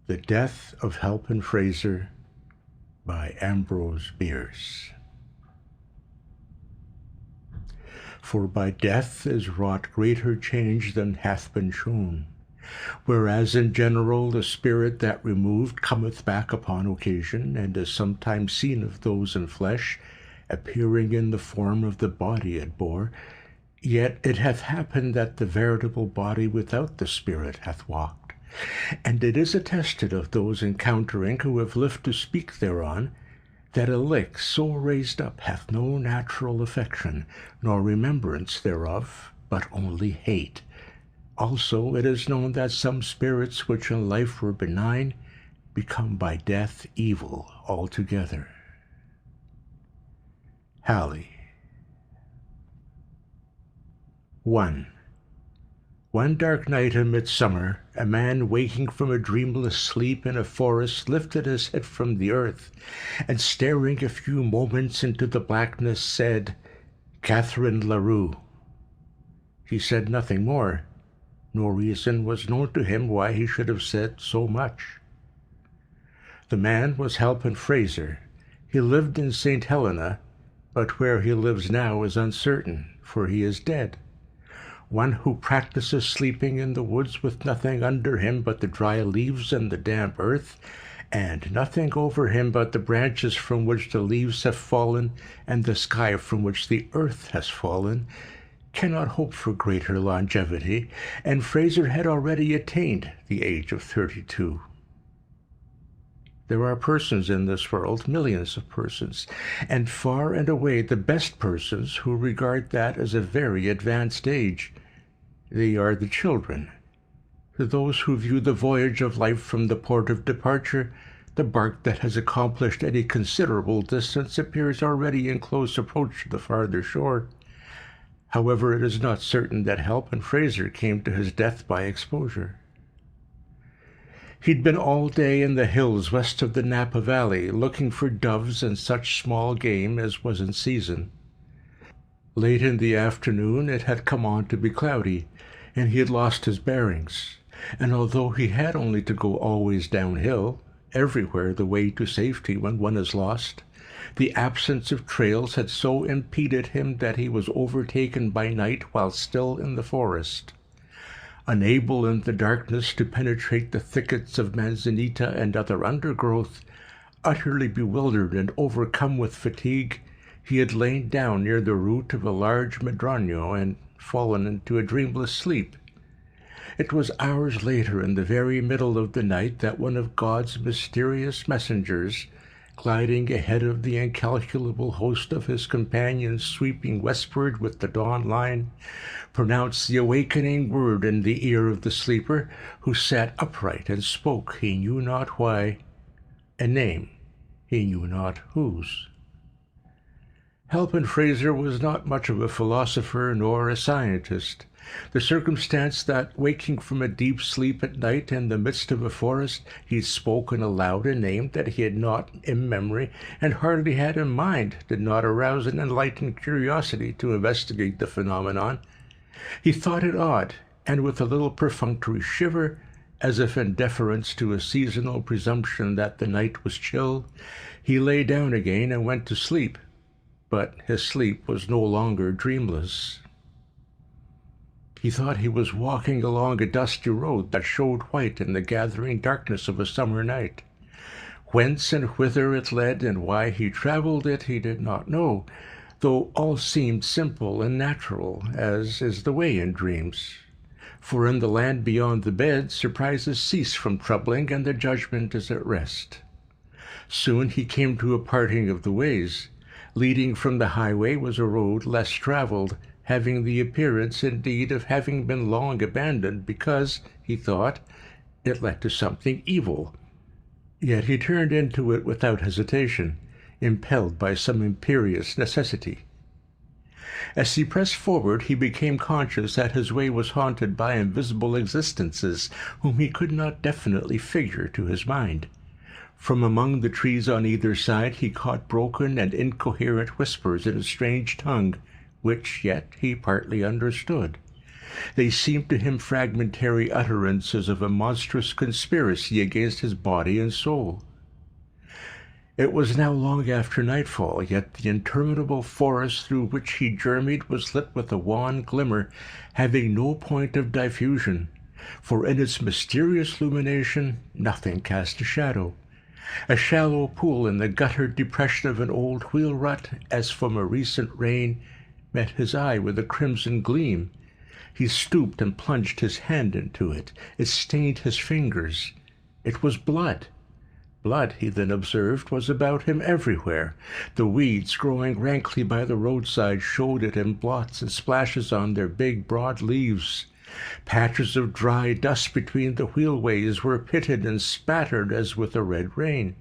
The Death of Halpin Frayser by Ambrose Bierce. For by death is wrought greater change than hath been shown, whereas in general the spirit that removed cometh back upon occasion, and is sometimes seen of those in flesh, appearing in the form of the body it bore, yet it hath happened that the veritable body without the spirit hath walked. And it is attested of those encountering who have lived to speak thereon, that a lick so raised up hath no natural affection, nor remembrance thereof, but only hate. Also it is known that some spirits which in life were benign, become by death evil altogether. Halley. 1. One dark night in midsummer, a man waking from a dreamless sleep in a forest lifted his head from the earth, and staring a few moments into the blackness said, "Catherine Larue." He said nothing more. No reason was known to him why he should have said so much. The man was Halpin Frayser. He lived in St. Helena, but where he lives now is uncertain, for he is dead. One who practices sleeping in the woods with nothing under him but the dry leaves and the damp earth, and nothing over him but the branches from which the leaves have fallen and the sky from which the earth has fallen, cannot hope for greater longevity, and Frayser had already attained the age of 32. There are persons in this world, millions of persons, and far and away the best persons, who regard that as a very advanced age. They are the children. To those who view the voyage of life from the port of departure, the bark that has accomplished any considerable distance appears already in close approach to the farther shore. However, it is not certain that Halpin Frayser came to his death by exposure. He'd been all day in the hills west of the Napa Valley, looking for doves and such small game as was in season. Late in the afternoon it had come on to be cloudy, and he had lost his bearings, and although he had only to go always downhill, everywhere the way to safety when one is lost, the absence of trails had so impeded him that he was overtaken by night while still in the forest. Unable in the darkness to penetrate the thickets of manzanita and other undergrowth, utterly bewildered and overcome with fatigue, he had lain down near the root of a large madroño and fallen into a dreamless sleep. It was hours later, in the very middle of the night, that one of God's mysterious messengers, gliding ahead of the incalculable host of his companions sweeping westward with the dawn line, pronounced the awakening word in the ear of the sleeper, who sat upright and spoke he knew not why, a name he knew not whose. Halpin Frayser was not much of a philosopher nor a scientist. The circumstance that, waking from a deep sleep at night in the midst of a forest, he had spoken aloud a name that he had not in memory and hardly had in mind, did not arouse an enlightened curiosity to investigate the phenomenon. He thought it odd, and with a little perfunctory shiver, as if in deference to a seasonal presumption that the night was chill, he lay down again and went to sleep. But his sleep was no longer dreamless. He thought he was walking along a dusty road that showed white in the gathering darkness of a summer night. Whence and whither it led and why he travelled it he did not know, though all seemed simple and natural, as is the way in dreams. For in the land beyond the bed surprises cease from troubling, and the judgment is at rest. Soon he came to a parting of the ways. Leading from the highway was a road less travelled, having the appearance, indeed, of having been long abandoned because, he thought, it led to something evil. Yet he turned into it without hesitation, impelled by some imperious necessity. As he pressed forward, he became conscious that his way was haunted by invisible existences whom he could not definitely figure to his mind. From among the trees on either side he caught broken and incoherent whispers in a strange tongue, which yet he partly understood. They seemed to him fragmentary utterances of a monstrous conspiracy against his body and soul. It was now long after nightfall, yet the interminable forest through which he journeyed was lit with a wan glimmer, having no point of diffusion, for in its mysterious illumination nothing cast a shadow. A shallow pool in the guttered depression of an old wheel rut, as from a recent rain, met his eye with a crimson gleam. He stooped and plunged his hand into it. It stained his fingers. It was blood. Blood, he then observed, was about him everywhere. The weeds growing rankly by the roadside showed it in blots and splashes on their big, broad leaves. Patches of dry dust between the wheelways were pitted and spattered as with a red rain.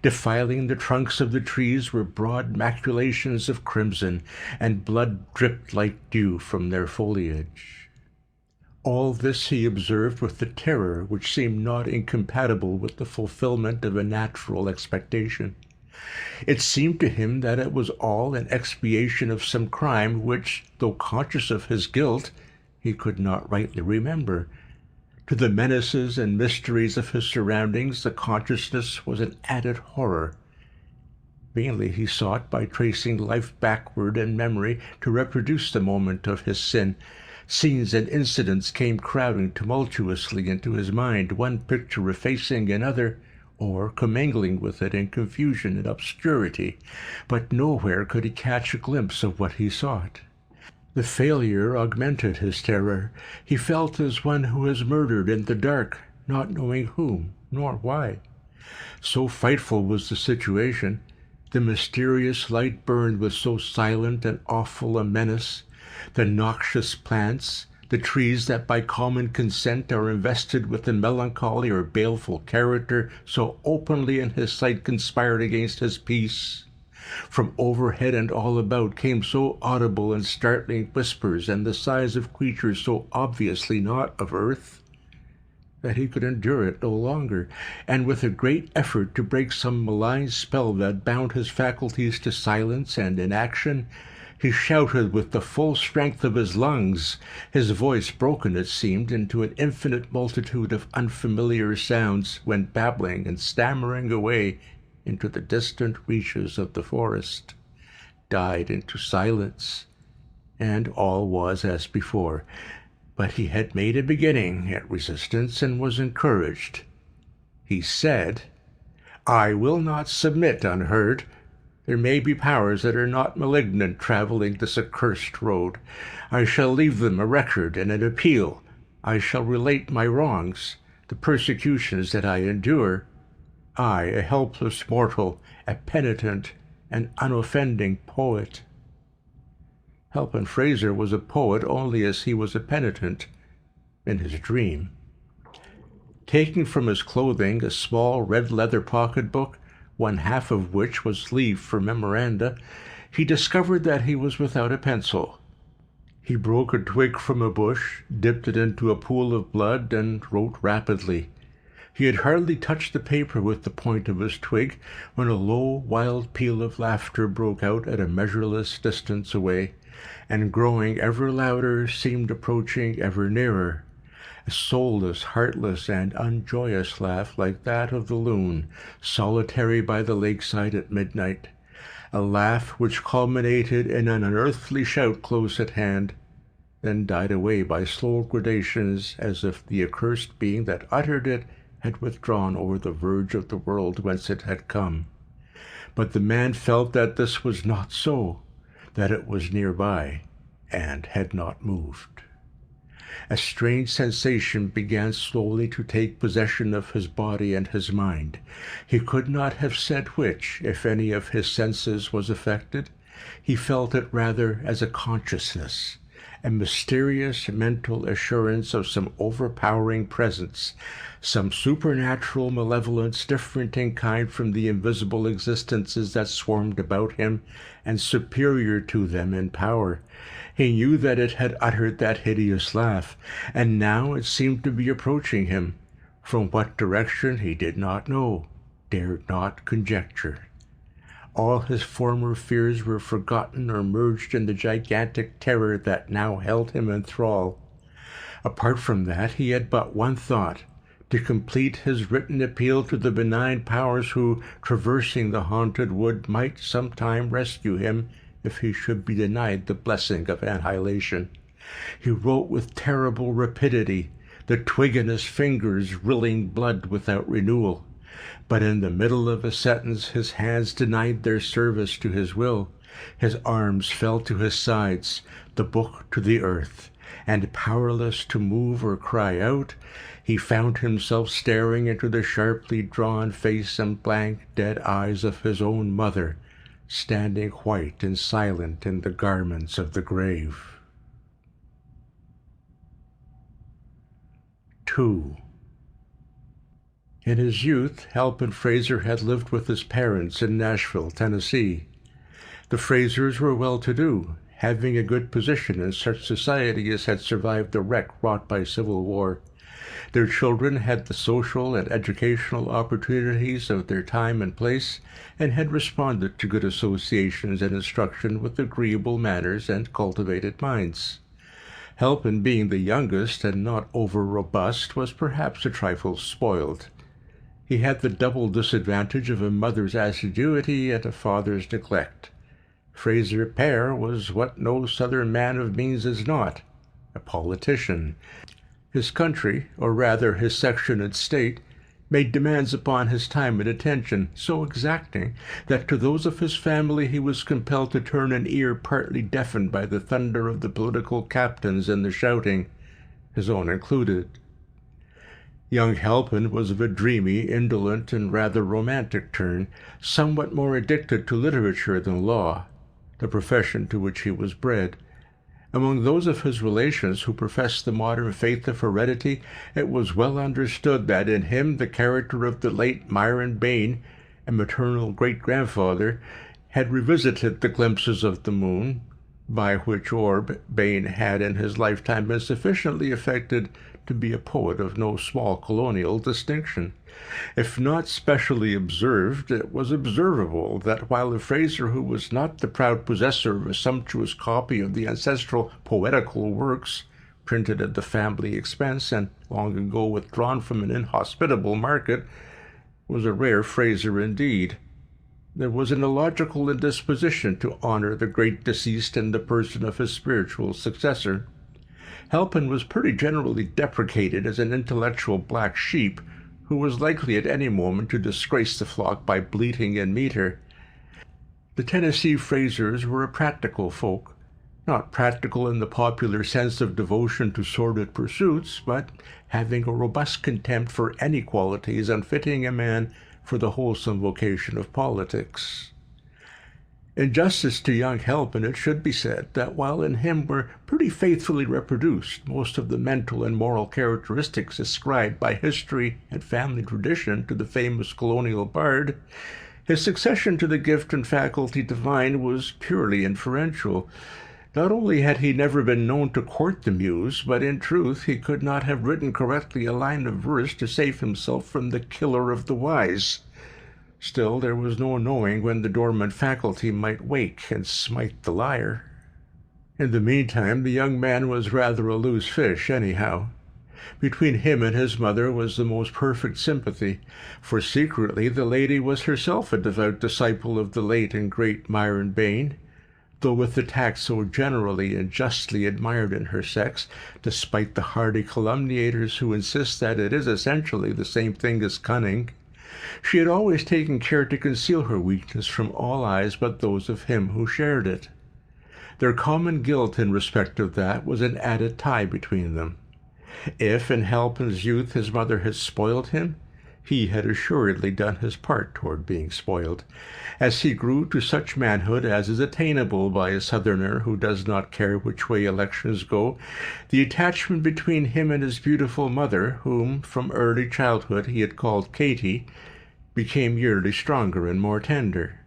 Defiling the trunks of the trees were broad maculations of crimson, and blood dripped like dew from their foliage. All this he observed with the terror which seemed not incompatible with the fulfillment of a natural expectation. It seemed to him that it was all an expiation of some crime which, though conscious of his guilt, he could not rightly remember. To the menaces and mysteries of his surroundings the consciousness was an added horror. Vainly he sought, by tracing life backward in memory, to reproduce the moment of his sin. Scenes and incidents came crowding tumultuously into his mind, one picture effacing another, or commingling with it in confusion and obscurity, but nowhere could he catch a glimpse of what he sought. The failure augmented his terror. He felt as one who has murdered in the dark, not knowing whom, nor why. So frightful was the situation. The mysterious light burned with so silent and awful a menace. The noxious plants, the trees that by common consent are invested with a melancholy or baleful character, so openly in his sight conspired against his peace. From overhead and all about came so audible and startling whispers, and the sighs of creatures so obviously not of earth, that he could endure it no longer, and with a great effort to break some malign spell that bound his faculties to silence and inaction, he shouted with the full strength of his lungs, his voice broken, it seemed, into an infinite multitude of unfamiliar sounds, went babbling and stammering away into the distant reaches of the forest, died into silence, and all was as before. But he had made a beginning at resistance and was encouraged. He said, "I will not submit unheard. There may be powers that are not malignant traveling this accursed road. I shall leave them a record and an appeal. I shall relate my wrongs, the persecutions that I endure. I, a helpless mortal, a penitent and unoffending poet." Halpin Frayser was a poet only as he was a penitent in his dream. Taking from his clothing a small red leather pocket-book, one half of which was leaved for memoranda, he discovered that he was without a pencil. He broke a twig from a bush, dipped it into a pool of blood, and wrote rapidly. He had hardly touched the paper with the point of his twig when a low, wild peal of laughter broke out at a measureless distance away, and growing ever louder seemed approaching ever nearer. A soulless, heartless, and unjoyous laugh like that of the loon, solitary by the lakeside at midnight. A laugh which culminated in an unearthly shout close at hand, then died away by slow gradations, as if the accursed being that uttered it had withdrawn over the verge of the world whence it had come. But the man felt that this was not so, that it was nearby, and had not moved. A strange sensation began slowly to take possession of his body and his mind. He could not have said which, if any of his senses was affected. He felt it rather as a consciousness, a mysterious mental assurance of some overpowering presence, some supernatural malevolence different in kind from the invisible existences that swarmed about him, and superior to them in power. He knew that it had uttered that hideous laugh, and now it seemed to be approaching him. From what direction he did not know, dared not conjecture. All his former fears were forgotten or merged in the gigantic terror that now held him in thrall. Apart from that, he had but one thought: to complete his written appeal to the benign powers who, traversing the haunted wood, might some time rescue him if he should be denied the blessing of annihilation. He wrote with terrible rapidity, the twig in his fingers rilling blood without renewal. But in the middle of a sentence his hands denied their service to his will, his arms fell to his sides, the book to the earth, and powerless to move or cry out, he found himself staring into the sharply drawn face and blank dead eyes of his own mother, standing white and silent in the garments of the grave. 2. In his youth, Halpin Frayser had lived with his parents in Nashville, Tennessee. The Fraysers were well-to-do, having a good position in such society as had survived the wreck wrought by civil war. Their children had the social and educational opportunities of their time and place, and had responded to good associations and instruction with agreeable manners and cultivated minds. Halpin, being the youngest and not over-robust, was perhaps a trifle spoiled. He had the double disadvantage of a mother's assiduity and a father's neglect. Frayser père was what no Southern man of means is not, a politician. His country, or rather his section and state, made demands upon his time and attention so exacting that to those of his family he was compelled to turn an ear partly deafened by the thunder of the political captains and the shouting, his own included. Young Halpin was of a dreamy, indolent, and rather romantic turn, somewhat more addicted to literature than law, the profession to which he was bred. Among those of his relations who professed the modern faith of heredity, it was well understood that in him the character of the late Myron Bayne, a maternal great-grandfather, had revisited the glimpses of the moon, by which orb Bayne had in his lifetime been sufficiently affected to be a poet of no small colonial distinction. If not specially observed, it was observable that while a Frayser who was not the proud possessor of a sumptuous copy of the ancestral poetical works, printed at the family expense and long ago withdrawn from an inhospitable market, was a rare Frayser indeed, there was an illogical indisposition to honor the great deceased in the person of his spiritual successor. Halpin was pretty generally deprecated as an intellectual black sheep who was likely at any moment to disgrace the flock by bleating in meter. The Tennessee Fraysers were a practical folk, not practical in the popular sense of devotion to sordid pursuits, but having a robust contempt for any qualities unfitting a man for the wholesome vocation of politics. In justice to young Halpin, it should be said that while in him were pretty faithfully reproduced most of the mental and moral characteristics ascribed by history and family tradition to the famous colonial bard, his succession to the gift and faculty divine was purely inferential. Not only had he never been known to court the muse, but in truth he could not have written correctly a line of verse to save himself from the killer of the wise. Still, there was no knowing when the dormant faculty might wake and smite the lyre. In the meantime, the young man was rather a loose fish, anyhow. Between him and his mother was the most perfect sympathy, for secretly the lady was herself a devout disciple of the late and great Myron Bayne, though with the tact so generally and justly admired in her sex, despite the hardy calumniators who insist that it is essentially the same thing as cunning. She had always taken care to conceal her weakness from all eyes but those of him who shared it. Their common guilt in respect of that was an added tie between them. If in Halpin's youth his mother had spoiled him, he had assuredly done his part toward being spoiled. As he grew to such manhood as is attainable by a Southerner who does not care which way elections go, the attachment between him and his beautiful mother, whom from early childhood he had called Katie, became yearly stronger and more tender.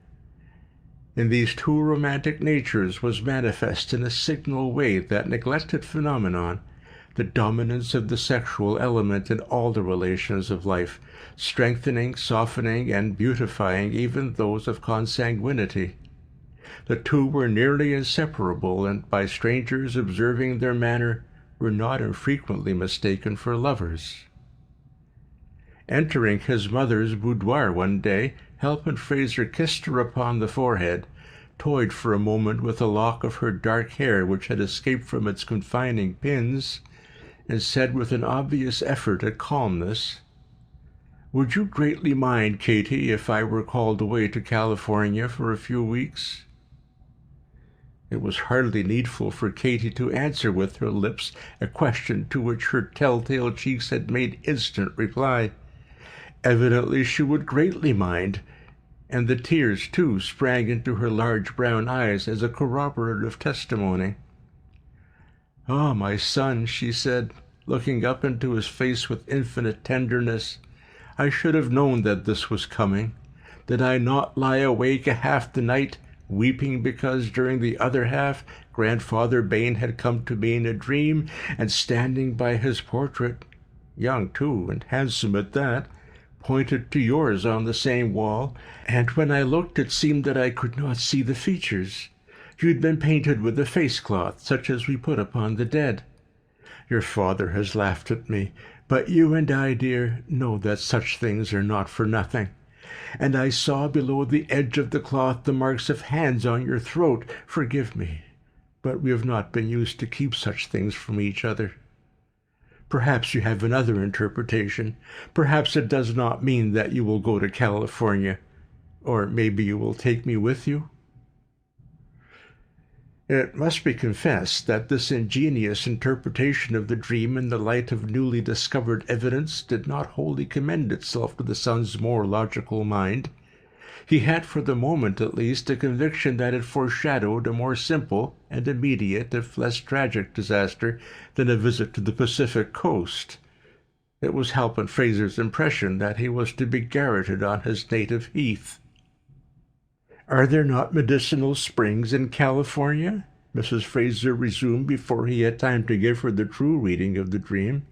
In these two romantic natures was manifest in a signal way that neglected phenomenon, the dominance of the sexual element in all the relations of life, strengthening, softening, and beautifying even those of consanguinity. The two were nearly inseparable, and by strangers observing their manner, were not infrequently mistaken for lovers. Entering his mother's boudoir one day, Halpin Frayser kissed her upon the forehead, toyed for a moment with a lock of her dark hair which had escaped from its confining pins, and said with an obvious effort at calmness, "Would you greatly mind, Katie, if I were called away to California for a few weeks?" It was hardly needful for Katie to answer with her lips a question to which her telltale cheeks had made instant reply. Evidently she would greatly mind, and the tears, too, sprang into her large brown eyes as a corroborative testimony. "Ah, my son," she said, looking up into his face with infinite tenderness, "I should have known that this was coming. Did I not lie awake a half the night, weeping because during the other half Grandfather Bayne had come to me in a dream, and standing by his portrait, young too, and handsome at that, pointed to yours on the same wall, and when I looked it seemed that I could not see the features. You'd been painted with a face-cloth, such as we put upon the dead. Your father has laughed at me, but you and I, dear, know that such things are not for nothing. And I saw below the edge of the cloth the marks of hands on your throat. Forgive me, but we have not been used to keep such things from each other. Perhaps you have another interpretation. Perhaps it does not mean that you will go to California. Or maybe you will take me with you?" It must be confessed that this ingenious interpretation of the dream in the light of newly discovered evidence did not wholly commend itself to the son's more logical mind. He had, for the moment at least, a conviction that it foreshadowed a more simple and immediate, if less tragic, disaster than a visit to the Pacific coast. It was Halpin Frayser's impression that he was to be garroted on his native heath. "Are there not medicinal springs in California?" Mrs. Frayser resumed before he had time to give her the true reading of the dream.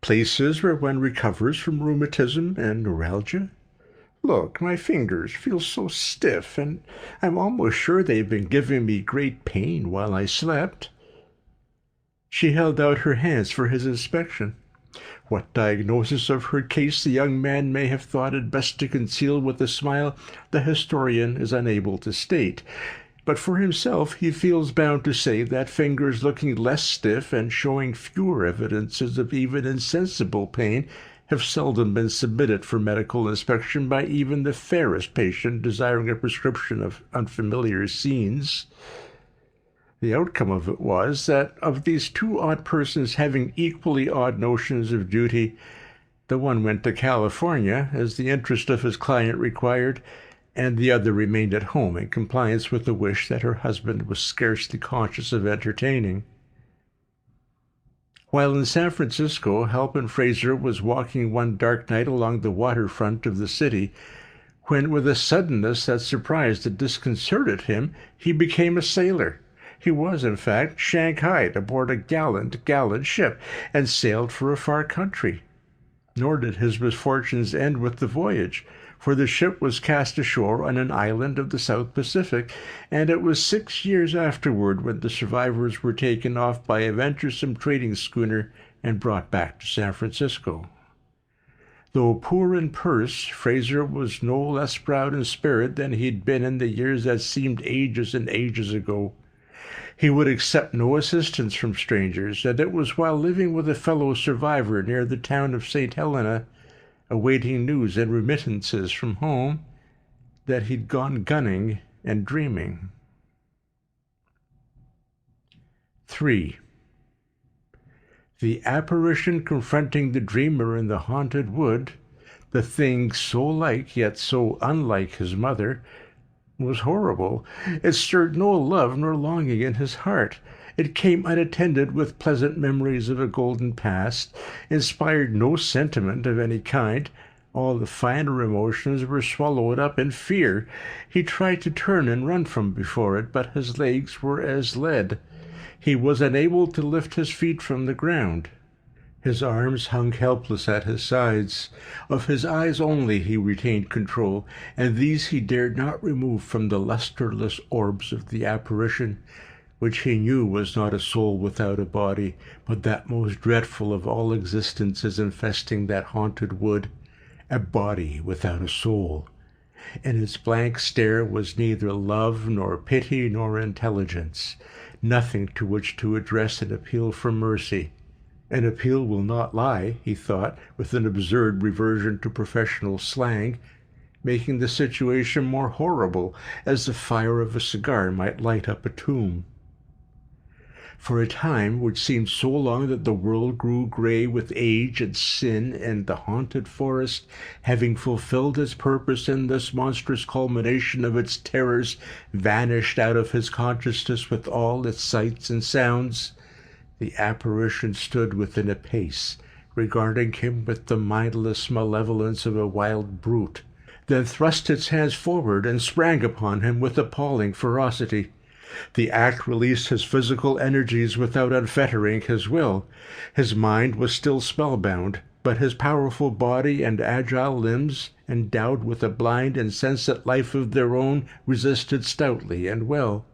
"Places where one recovers from rheumatism and neuralgia? Look, my fingers feel so stiff, and I'm almost sure they've been giving me great pain while I slept." She held out her hands for his inspection. What diagnosis of her case the young man may have thought it best to conceal with a smile, the historian is unable to state. But for himself he feels bound to say that fingers looking less stiff and showing fewer evidences of even insensible pain have seldom been submitted for medical inspection by even the fairest patient desiring a prescription of unfamiliar scenes. The outcome of it was that of these two odd persons having equally odd notions of duty, the one went to California, as the interest of his client required, and the other remained at home in compliance with the wish that her husband was scarcely conscious of entertaining. While in San Francisco, Halpin Frayser was walking one dark night along the waterfront of the city, when, with a suddenness that surprised and disconcerted him, he became a sailor. He was, in fact, shanghaied aboard a gallant ship, and sailed for a far country. Nor did his misfortunes end with the voyage, for the ship was cast ashore on an island of the South Pacific, and it was 6 years afterward when the survivors were taken off by a venturesome trading schooner and brought back to San Francisco. Though poor in purse, Frayser was no less proud in spirit than he'd been in the years that seemed ages and ages ago. He would accept no assistance from strangers, and it was while living with a fellow survivor near the town of St. Helena, awaiting news and remittances from home, that he'd gone gunning and dreaming. 3. The apparition confronting the dreamer in the haunted wood, the thing so like yet so unlike his mother, was horrible. It stirred no love nor longing in his heart. It came unattended with pleasant memories of a golden past, inspired no sentiment of any kind. All the finer emotions were swallowed up in fear. He tried to turn and run from before it, but his legs were as lead. He was unable to lift his feet from the ground. His arms hung helpless at his sides. Of his eyes only he retained control, and these he dared not remove from the lustreless orbs of the apparition, which he knew was not a soul without a body, but that most dreadful of all existences infesting that haunted wood, a body without a soul. In its blank stare was neither love nor pity nor intelligence, nothing to which to address an appeal for mercy. An appeal will not lie, he thought, with an absurd reversion to professional slang, making the situation more horrible, as the fire of a cigar might light up a tomb. For a time, which seemed so long that the world grew grey with age and sin, and the haunted forest, having fulfilled its purpose in this monstrous culmination of its terrors, vanished out of his consciousness with all its sights and sounds, the apparition stood within a pace, regarding him with the mindless malevolence of a wild brute, then thrust its hands forward and sprang upon him with appalling ferocity. The act released his physical energies without unfettering his will. His mind was still spellbound, but his powerful body and agile limbs, endowed with a blind, insensate life of their own, resisted stoutly and well.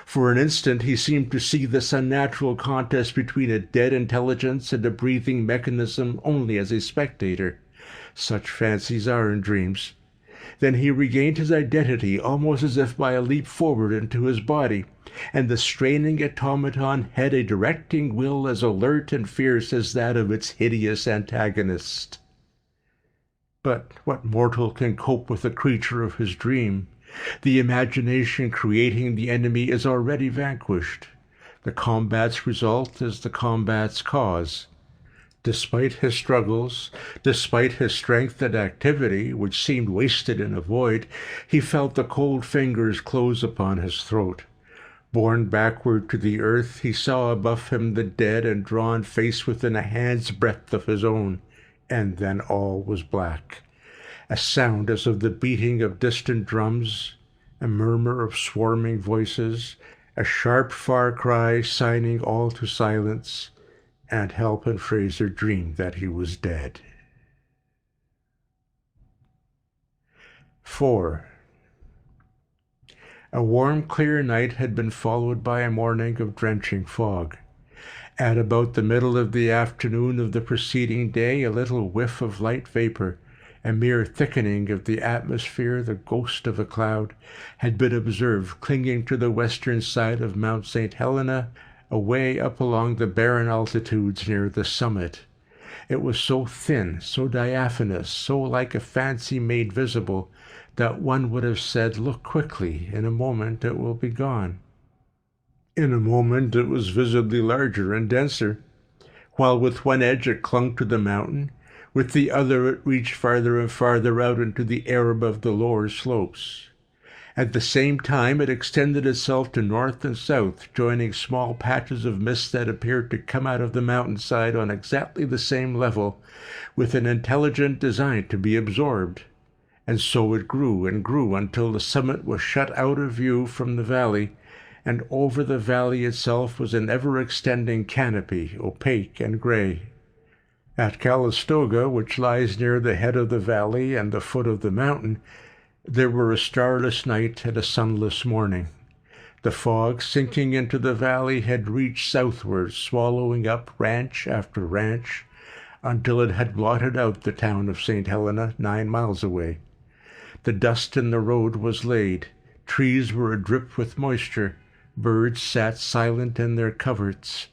For an instant he seemed to see this unnatural contest between a dead intelligence and a breathing mechanism only as a spectator. Such fancies are in dreams. Then he regained his identity almost as if by a leap forward into his body, and the straining automaton had a directing will as alert and fierce as that of its hideous antagonist. But what mortal can cope with a creature of his dream? The imagination creating the enemy is already vanquished. The combat's result is the combat's cause. Despite his struggles, despite his strength and activity, which seemed wasted in a void, he felt the cold fingers close upon his throat. Borne backward to the earth, he saw above him the dead and drawn face within a hand's breadth of his own, and then all was black. A sound as of the beating of distant drums, a murmur of swarming voices, a sharp far cry signing all to silence, and Halpin Frayser dreamed that he was dead. 4. A warm, clear night had been followed by a morning of drenching fog. At about the middle of the afternoon of the preceding day, a little whiff of light vapor, a mere thickening of the atmosphere, the ghost of a cloud, had been observed clinging to the western side of Mount St. Helena, away up along the barren altitudes near the summit. It was so thin, so diaphanous, so like a fancy made visible, that one would have said, "Look quickly, in a moment it will be gone." In a moment it was visibly larger and denser. While with one edge it clung to the mountain, with the other it reached farther and farther out into the air above the lower slopes. At the same time it extended itself to north and south, joining small patches of mist that appeared to come out of the mountainside on exactly the same level, with an intelligent design to be absorbed. And so it grew and grew until the summit was shut out of view from the valley, and over the valley itself was an ever-extending canopy, opaque and grey. At Calistoga, which lies near the head of the valley and the foot of the mountain, there were a starless night and a sunless morning. The fog, sinking into the valley, had reached southward, swallowing up ranch after ranch, until it had blotted out the town of St. Helena 9 miles away. The dust in the road was laid, trees were adrip with moisture, birds sat silent in their coverts.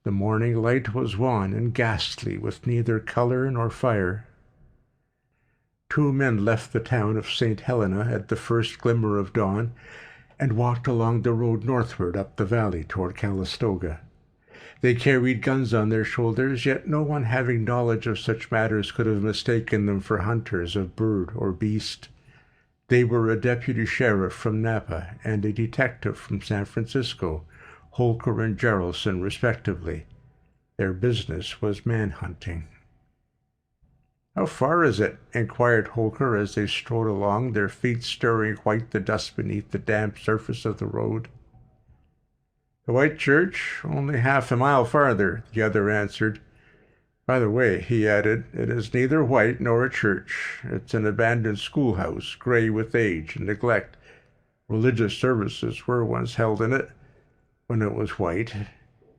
The morning light was wan and ghastly, with neither color nor fire. 2 men left the town of St. Helena at the first glimmer of dawn, and walked along the road northward up the valley toward Calistoga. They carried guns on their shoulders, yet no one having knowledge of such matters could have mistaken them for hunters of bird or beast. They were a deputy sheriff from Napa and a detective from San Francisco, Holker and Jarrelson respectively. Their business was man-hunting. "How far is it?" inquired Holker as they strode along, their feet stirring white the dust beneath the damp surface of the road. "The White Church? Only half a mile farther," the other answered. "By the way," he added, "it is neither white nor a church. It's an abandoned schoolhouse, gray with age and neglect. Religious services were once held in it, when it was white,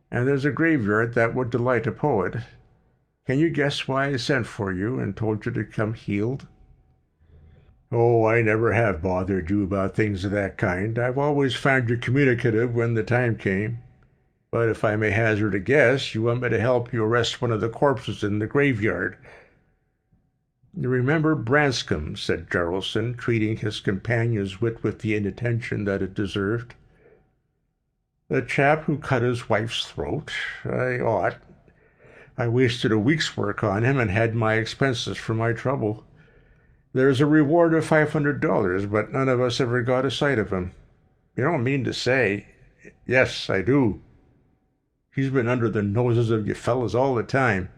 and there's a graveyard that would delight a poet. Can you guess why I sent for you and told you to come healed?" "Oh, I never have bothered you about things of that kind. I've always found you communicative when the time came. But if I may hazard a guess, you want me to help you arrest one of the corpses in the graveyard." "You remember Branscombe," said Jaralson, treating his companion's wit with the inattention that it deserved. "The chap who cut his wife's throat? I ought. I wasted a week's work on him and had my expenses for my trouble. There's a reward of $500, but none of us ever got a sight of him." "You don't mean to say—" "Yes, I do. He's been under the noses of you fellas all the time.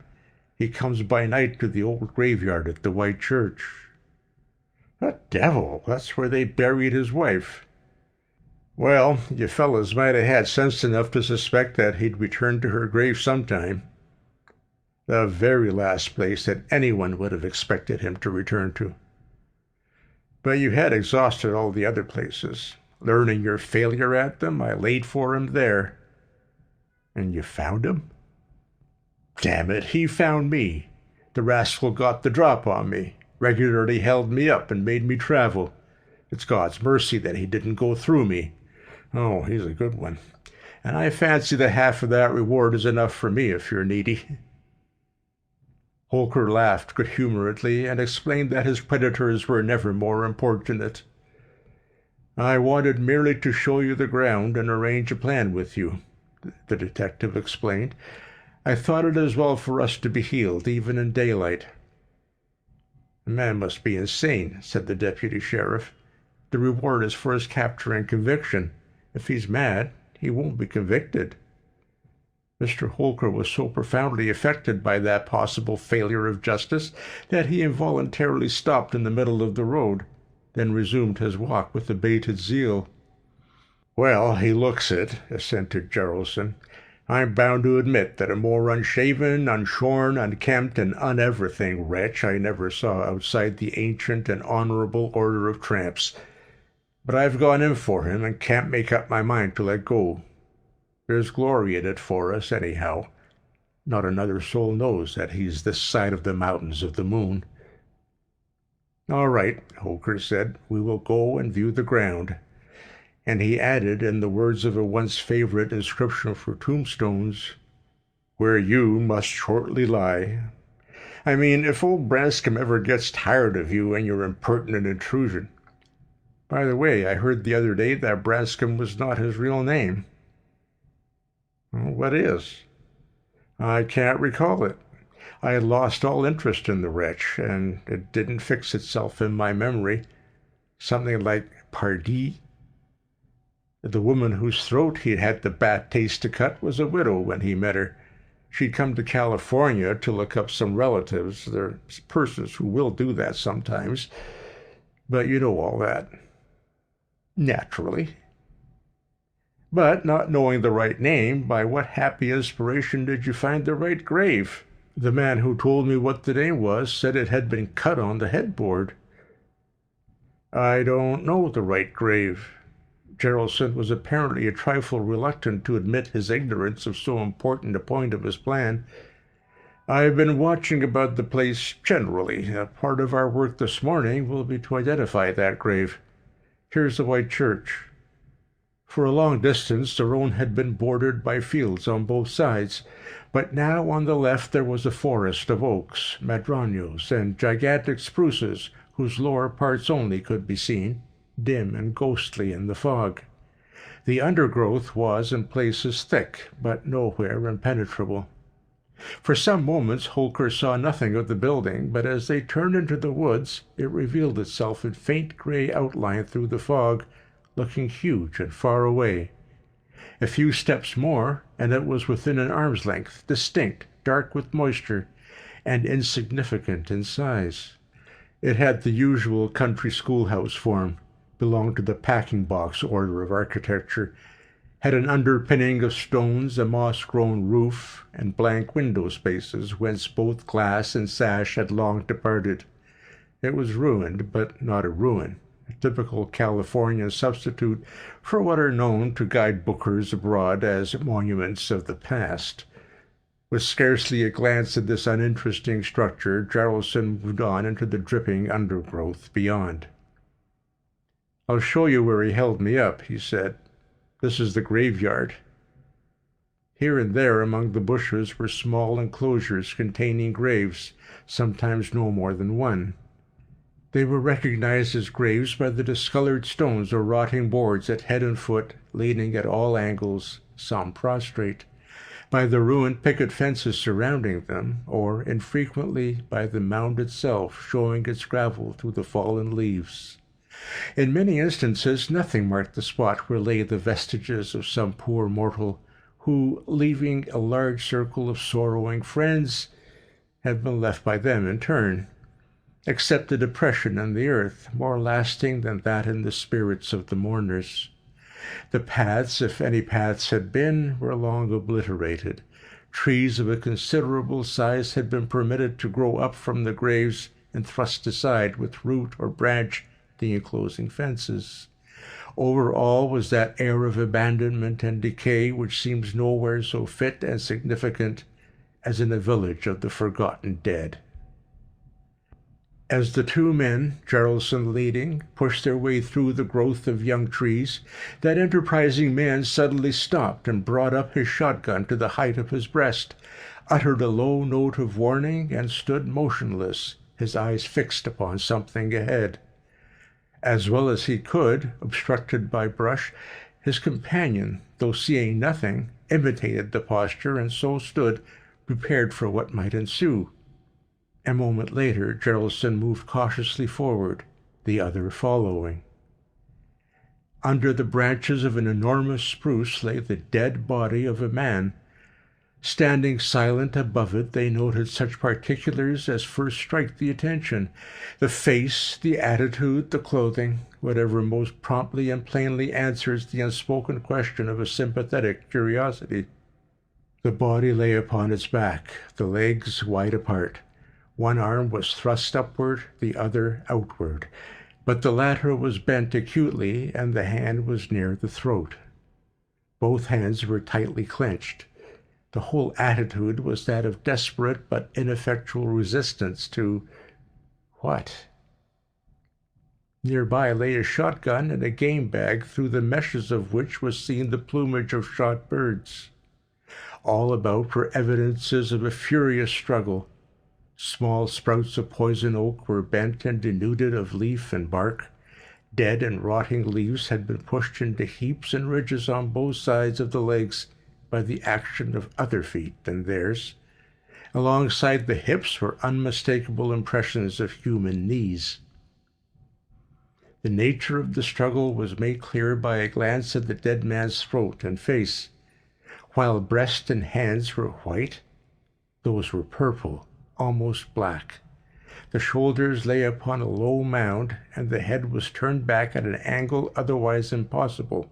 He comes by night to the old graveyard at the White Church." "The devil! That's where they buried his wife." "Well, you fellas might have had sense enough to suspect that he'd return to her grave sometime. The very last place that anyone would have expected him to return to. But you had exhausted all the other places. Learning your failure at them, I laid for him there." "And you found him?" "Damn it, he found me. The rascal got the drop on me, regularly held me up and made me travel. It's God's mercy that he didn't go through me. Oh, he's a good one. And I fancy that half of that reward is enough for me if you're needy." Holker laughed good-humoredly and explained that his creditors were never more importunate. "I wanted merely to show you the ground and arrange a plan with you," the detective explained. "I thought it as well for us to be healed, even in daylight." "The man must be insane," said the deputy sheriff. "The reward is for his capture and conviction. If he's mad, he won't be convicted." Mr. Holker was so profoundly affected by that possible failure of justice that he involuntarily stopped in the middle of the road, then resumed his walk with abated zeal. "Well, he looks it," assented Jaralson. "I'm bound to admit that a more unshaven, unshorn, unkempt, and uneverything wretch I never saw outside the ancient and honorable order of tramps. But I've gone in for him and can't make up my mind to let go. There's glory in it for us, anyhow. Not another soul knows that he's this side of the mountains of the moon." "All right," Holker said. "We will go and view the ground." And he added, in the words of a once favorite inscription for tombstones, "Where you must shortly lie. I mean, if old Branscombe ever gets tired of you and your impertinent intrusion. By the way, I heard the other day that Branscombe was not his real name." "What is?" "I can't recall it. I had lost all interest in the wretch, and it didn't fix itself in my memory. Something like Pardee. The woman whose throat he'd had the bad taste to cut was a widow when he met her. She'd come to California to look up some relatives. There's persons who will do that sometimes. But you know all that." "Naturally." "But not knowing the right name, by what happy inspiration did you find the right grave? The man who told me what the name was said it had been cut on the headboard." "I don't know the right grave." Jaralson was apparently a trifle reluctant to admit his ignorance of so important a point of his plan. "I've been watching about the place generally. A part of our work this morning will be to identify that grave. Here's the White Church." For a long distance the road had been bordered by fields on both sides, but now on the left there was a forest of oaks, madroños, and gigantic spruces whose lower parts only could be seen, dim and ghostly in the fog. The undergrowth was in places thick, but nowhere impenetrable. For some moments Holker saw nothing of the building, but as they turned into the woods it revealed itself in faint gray outline through the fog, looking huge and far away. A few steps more, and it was within an arm's length, distinct, dark with moisture, and insignificant in size. It had the usual country schoolhouse form, belonged to the packing-box order of architecture, had an underpinning of stones, a moss-grown roof, and blank window spaces whence both glass and sash had long departed. It was ruined, but not a ruin, a typical Californian substitute for what are known to guide-bookers abroad as monuments of the past. With scarcely a glance at this uninteresting structure, Jaralson moved on into the dripping undergrowth beyond. "I'll show you where he held me up," he said. "This is the graveyard." Here and there among the bushes were small enclosures containing graves, sometimes no more than one. They were recognized as graves by the discolored stones or rotting boards at head and foot, leaning at all angles, some prostrate, by the ruined picket fences surrounding them, or, infrequently, by the mound itself showing its gravel through the fallen leaves. In many instances nothing marked the spot where lay the vestiges of some poor mortal who, leaving a large circle of sorrowing friends, had been left by them in turn, except a depression in the earth, more lasting than that in the spirits of the mourners. The paths, if any paths had been, were long obliterated. Trees of a considerable size had been permitted to grow up from the graves and thrust aside with root or branch the enclosing fences. Over all was that air of abandonment and decay which seems nowhere so fit and significant as in a village of the forgotten dead. As the two men, Jaralson leading, pushed their way through the growth of young trees, that enterprising man suddenly stopped and brought up his shotgun to the height of his breast, uttered a low note of warning, and stood motionless, his eyes fixed upon something ahead. As well as he could, obstructed by brush, his companion, though seeing nothing, imitated the posture and so stood, prepared for what might ensue. A moment later, Jaralson moved cautiously forward, the other following. Under the branches of an enormous spruce lay the dead body of a man. Standing silent above it, they noted such particulars as first strike the attention: the face, the attitude, the clothing, whatever most promptly and plainly answers the unspoken question of a sympathetic curiosity. The body lay upon its back, the legs wide apart. One arm was thrust upward, the other outward, but the latter was bent acutely, and the hand was near the throat. Both hands were tightly clenched. The whole attitude was that of desperate but ineffectual resistance to what? Nearby lay a shotgun and a game bag, through the meshes of which was seen the plumage of shot birds. All about were evidences of a furious struggle. Small sprouts of poison oak were bent and denuded of leaf and bark. Dead and rotting leaves had been pushed into heaps and ridges on both sides of the legs by the action of other feet than theirs. Alongside the hips were unmistakable impressions of human knees. The nature of the struggle was made clear by a glance at the dead man's throat and face. While breast and hands were white, those were purple, almost black. The shoulders lay upon a low mound, and the head was turned back at an angle otherwise impossible,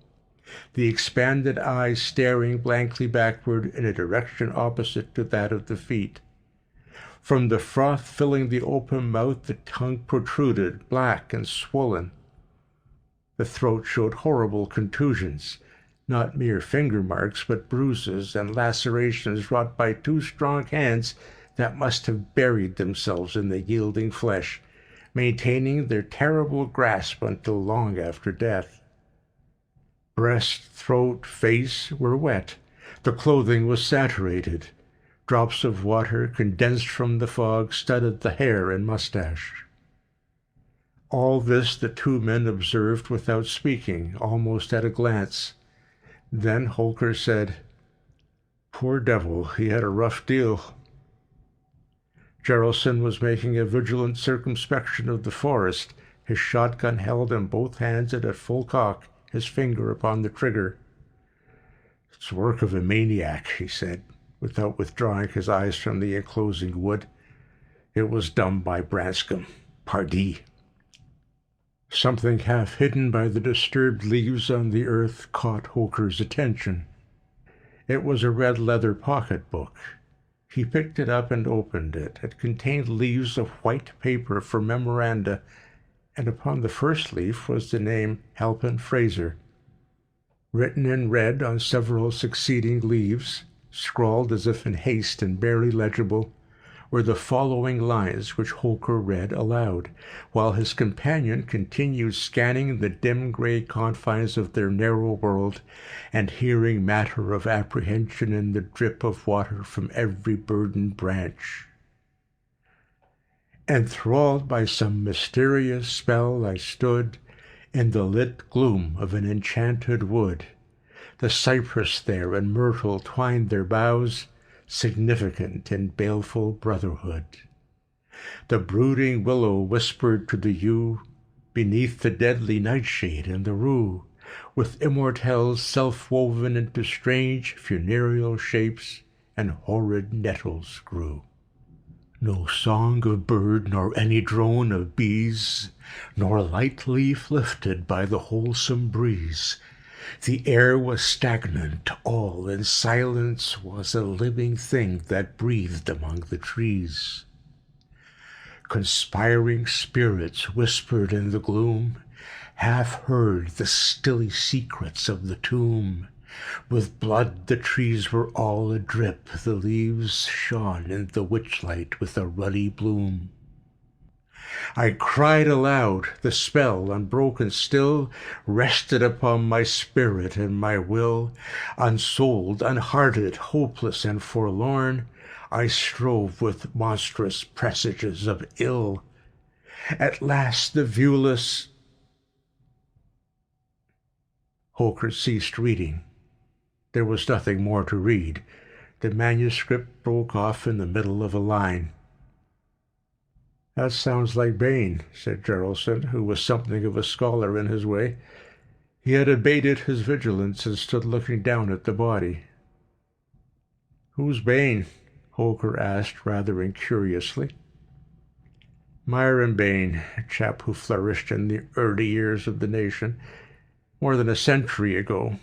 the expanded eyes staring blankly backward in a direction opposite to that of the feet. From the froth filling the open mouth the tongue protruded, black and swollen. The throat showed horrible contusions, not mere finger marks, but bruises and lacerations wrought by two strong hands that must have buried themselves in the yielding flesh, maintaining their terrible grasp until long after death. Breast, throat, face were wet. The clothing was saturated. Drops of water, condensed from the fog, studded the hair and mustache. All this the two men observed without speaking, almost at a glance. Then Holker said, "Poor devil, he had a rough deal." Jaralson was making a vigilant circumspection of the forest, his shotgun held in both hands and at full cock, his finger upon the trigger. "It's work of a maniac," he said, without withdrawing his eyes from the enclosing wood. "It was done by Branscombe, pardee." Something half hidden by the disturbed leaves on the earth caught Holker's attention. It was a red leather pocketbook. He picked it up and opened it. It contained leaves of white paper for memoranda, and upon the first leaf was the name Halpin Frayser. Written in red on several succeeding leaves, scrawled as if in haste and barely legible, were the following lines which Holker read aloud, while his companion continued scanning the dim gray confines of their narrow world and hearing matter of apprehension in the drip of water from every burdened branch. Enthralled by some mysterious spell, I stood in the lit gloom of an enchanted wood. The cypress there and myrtle twined their boughs, significant in baleful brotherhood. The brooding willow whispered to the yew, beneath the deadly nightshade and the rue, with immortelles self-woven into strange funereal shapes, and horrid nettles grew. No song of bird, nor any drone of bees, nor light leaf lifted by the wholesome breeze. The air was stagnant, all in silence was a living thing that breathed among the trees. Conspiring spirits whispered in the gloom, half heard the stilly secrets of the tomb. With blood the trees were all adrip, the leaves shone in the witchlight with a ruddy bloom. I cried aloud, the spell, unbroken still, rested upon my spirit and my will. Unsouled, unhearted, hopeless and forlorn, I strove with monstrous presages of ill. At last the viewless— Holker ceased reading. There was nothing more to read. The manuscript broke off in the middle of a line. "That sounds like Bain," said Jaralson, who was something of a scholar in his way. He had abated his vigilance and stood looking down at the body. "Who's Bain?" Holker asked rather incuriously. "Myron Bain, a chap who flourished in the early years of the nation, more than a century ago.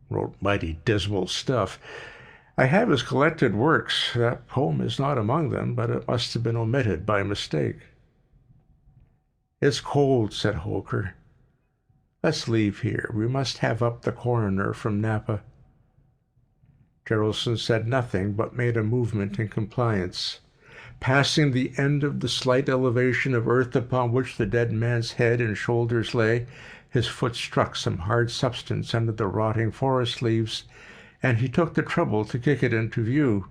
Wrote mighty dismal stuff. I have his collected works. That poem is not among them, but it must have been omitted by mistake." "It's cold," said Holker. "Let's leave here. We must have up the coroner from Napa." Jaralson said nothing, but made a movement in compliance. Passing the end of the slight elevation of earth upon which the dead man's head and shoulders lay, his foot struck some hard substance under the rotting forest leaves, and he took the trouble to kick it into view.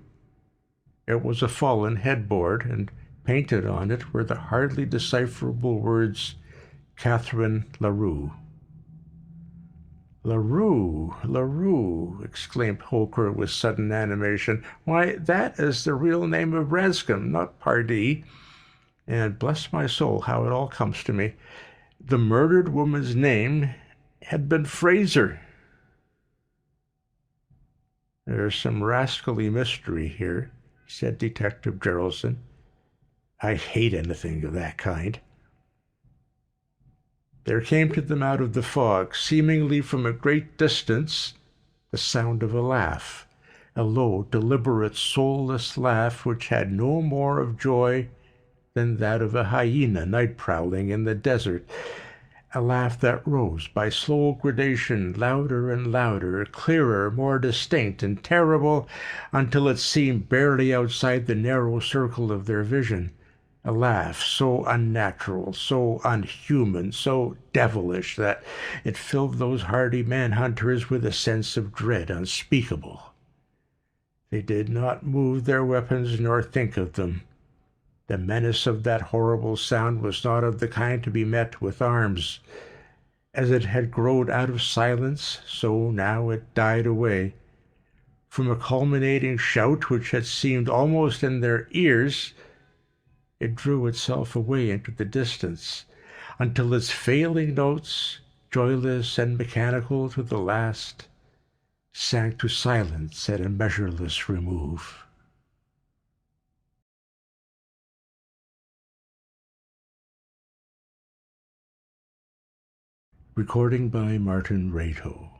It was a fallen headboard, and painted on it were the hardly decipherable words, "Catherine Larue." "Larue, Larue!" exclaimed Holker with sudden animation. "Why, that is the real name of Branscombe, not Pardee. And bless my soul, how it all comes to me. The murdered woman's name had been Frayser." "There's some rascally mystery here," said Detective Jaralson. "I hate anything of that kind." There came to them out of the fog, seemingly from a great distance, the sound of a laugh, a low, deliberate, soulless laugh which had no more of joy than that of a hyena night-prowling in the desert, a laugh that rose by slow gradation, louder and louder, clearer, more distinct and terrible, until it seemed barely outside the narrow circle of their vision, a laugh so unnatural, so unhuman, so devilish, that it filled those hardy manhunters with a sense of dread unspeakable. They did not move their weapons nor think of them. The menace of that horrible sound was not of the kind to be met with arms. As it had grown out of silence, so now it died away. From a culminating shout which had seemed almost in their ears, it drew itself away into the distance, until its failing notes, joyless and mechanical to the last, sank to silence at a measureless remove. Recording by Martin Reyto.